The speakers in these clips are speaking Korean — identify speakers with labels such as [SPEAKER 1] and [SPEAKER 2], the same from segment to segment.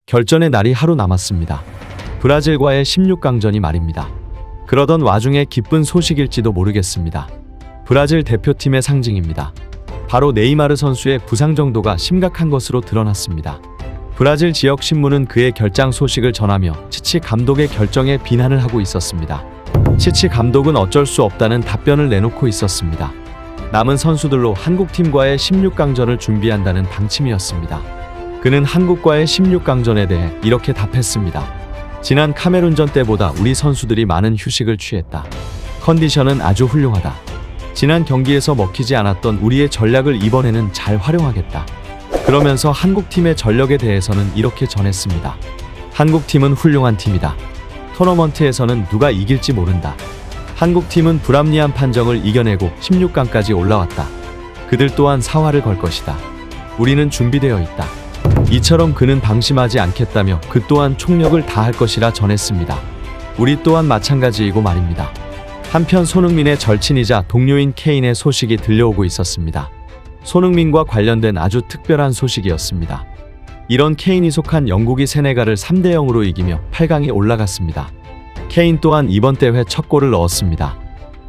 [SPEAKER 1] 결전의 날이 하루 남았습니다. 브라질과의 16강전이 말입니다. 그러던 와중에 기쁜 소식일지도 모르겠습니다. 브라질 대표팀의 상징입니다. 바로 네이마르 선수의 부상 정도가 심각한 것으로 드러났습니다. 브라질 지역 신문은 그의 결장 소식을 전하며 치치 감독의 결정에 비난을 하고 있었습니다. 치치 감독은 어쩔 수 없다는 답변을 내놓고 있었습니다. 남은 선수들로 한국팀과의 16강전을 준비한다는 방침이었습니다. 그는 한국과의 16강전에 대해 이렇게 답했습니다. 지난 카메룬전 때보다 우리 선수들이 많은 휴식을 취했다. 컨디션은 아주 훌륭하다. 지난 경기에서 먹히지 않았던 우리의 전략을 이번에는 잘 활용하겠다. 그러면서 한국팀의 전력에 대해서는 이렇게 전했습니다. 한국팀은 훌륭한 팀이다. 토너먼트에서는 누가 이길지 모른다. 한국팀은 불합리한 판정을 이겨내고 16강까지 올라왔다. 그들 또한 사활을 걸 것이다. 우리는 준비되어 있다. 이처럼 그는 방심하지 않겠다며 그 또한 총력을 다할 것이라 전했습니다. 우리 또한 마찬가지이고 말입니다. 한편 손흥민의 절친이자 동료인 케인의 소식이 들려오고 있었습니다. 손흥민과 관련된 아주 특별한 소식이었습니다. 이런 케인이 속한 영국이 세네갈을 3대0으로 이기며 8강에 올라갔습니다. 케인 또한 이번 대회 첫 골을 넣었습니다.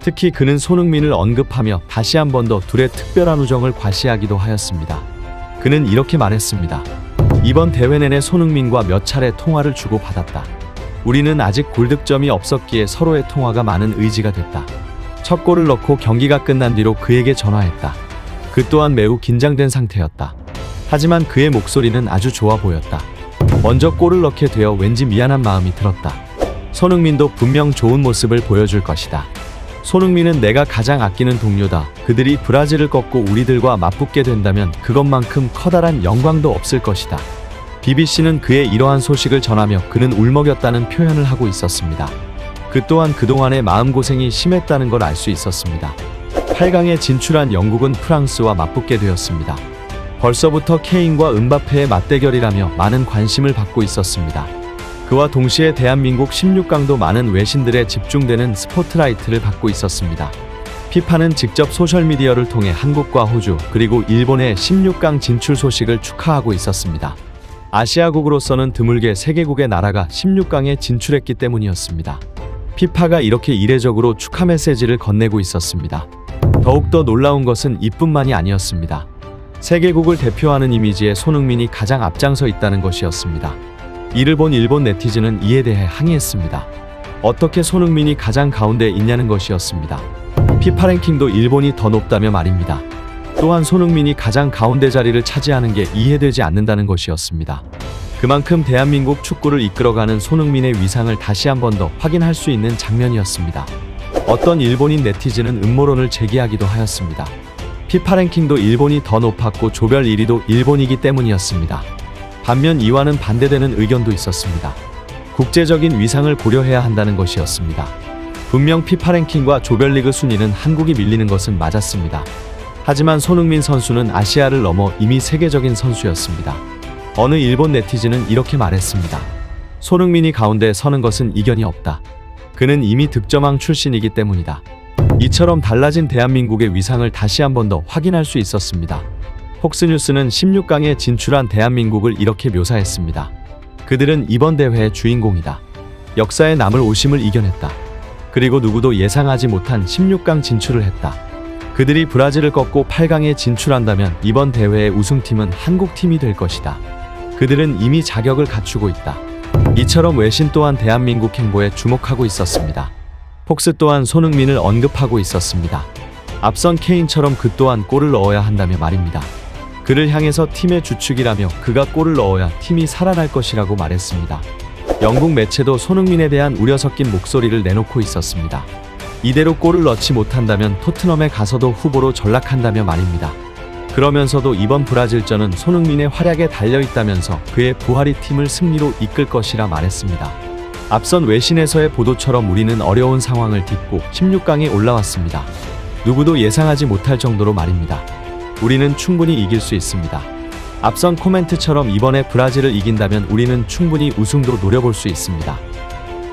[SPEAKER 1] 특히 그는 손흥민을 언급하며 다시 한 번 더 둘의 특별한 우정을 과시하기도 하였습니다. 그는 이렇게 말했습니다. 이번 대회 내내 손흥민과 몇 차례 통화를 주고받았다. 우리는 아직 골득점이 없었기에 서로의 통화가 많은 의지가 됐다. 첫 골을 넣고 경기가 끝난 뒤로 그에게 전화했다. 그 또한 매우 긴장된 상태였다. 하지만 그의 목소리는 아주 좋아 보였다. 먼저 골을 넣게 되어 왠지 미안한 마음이 들었다. 손흥민도 분명 좋은 모습을 보여줄 것이다. 손흥민은 내가 가장 아끼는 동료다. 그들이 브라질을 꺾고 우리들과 맞붙게 된다면 그것만큼 커다란 영광도 없을 것이다. BBC는 그의 이러한 소식을 전하며 그는 울먹였다는 표현을 하고 있었습니다. 그 또한 그동안의 마음고생이 심했다는 걸 알 수 있었습니다. 8강에 진출한 영국은 프랑스와 맞붙게 되었습니다. 벌써부터 케인과 음바페의 맞대결이라며 많은 관심을 받고 있었습니다. 그와 동시에 대한민국 16강도 많은 외신들의 집중되는 스포트라이트를 받고 있었습니다. 피파는 직접 소셜미디어를 통해 한국과 호주 그리고 일본의 16강 진출 소식을 축하하고 있었습니다. 아시아국으로서는 드물게 세계국의 나라가 16강에 진출했기 때문이었습니다. 피파가 이렇게 이례적으로 축하 메시지를 건네고 있었습니다. 더욱더 놀라운 것은 이뿐만이 아니었습니다. 세계국을 대표하는 이미지에 손흥민이 가장 앞장서 있다는 것이었습니다. 이를 본 일본 네티즌은 이에 대해 항의했습니다. 어떻게 손흥민이 가장 가운데에 있냐는 것이었습니다. 피파 랭킹도 일본이 더 높다며 말입니다. 또한 손흥민이 가장 가운데 자리를 차지하는 게 이해되지 않는다는 것이었습니다. 그만큼 대한민국 축구를 이끌어가는 손흥민의 위상을 다시 한 번 더 확인할 수 있는 장면이었습니다. 어떤 일본인 네티즌은 음모론을 제기하기도 하였습니다. 피파 랭킹도 일본이 더 높았고 조별 1위도 일본이기 때문이었습니다. 반면 이와는 반대되는 의견도 있었습니다. 국제적인 위상을 고려해야 한다는 것이었습니다. 분명 피파 랭킹과 조별리그 순위는 한국이 밀리는 것은 맞았습니다. 하지만 손흥민 선수는 아시아를 넘어 이미 세계적인 선수였습니다. 어느 일본 네티즌은 이렇게 말했습니다. 손흥민이 가운데 서는 것은 이견이 없다. 그는 이미 득점왕 출신이기 때문이다. 이처럼 달라진 대한민국의 위상을 다시 한 번 더 확인할 수 있었습니다. 폭스뉴스는 16강에 진출한 대한민국을 이렇게 묘사했습니다. 그들은 이번 대회의 주인공이다. 역사에 남을 오심을 이겨냈다. 그리고 누구도 예상하지 못한 16강 진출을 했다. 그들이 브라질을 꺾고 8강에 진출한다면 이번 대회의 우승팀은 한국팀이 될 것이다. 그들은 이미 자격을 갖추고 있다. 이처럼 외신 또한 대한민국 행보에 주목하고 있었습니다. 폭스 또한 손흥민을 언급하고 있었습니다. 앞선 케인처럼 그 또한 골을 넣어야 한다며 말입니다. 그를 향해서 팀의 주축이라며 그가 골을 넣어야 팀이 살아날 것이라고 말했습니다. 영국 매체도 손흥민에 대한 우려 섞인 목소리를 내놓고 있었습니다. 이대로 골을 넣지 못한다면 토트넘에 가서도 후보로 전락한다며 말입니다. 그러면서도 이번 브라질전은 손흥민의 활약에 달려있다면서 그의 부활이 팀을 승리로 이끌 것이라 말했습니다. 앞선 외신에서의 보도처럼 우리는 어려운 상황을 딛고 16강에 올라왔습니다. 누구도 예상하지 못할 정도로 말입니다. 우리는 충분히 이길 수 있습니다. 앞선 코멘트처럼 이번에 브라질을 이긴다면 우리는 충분히 우승도 노려볼 수 있습니다.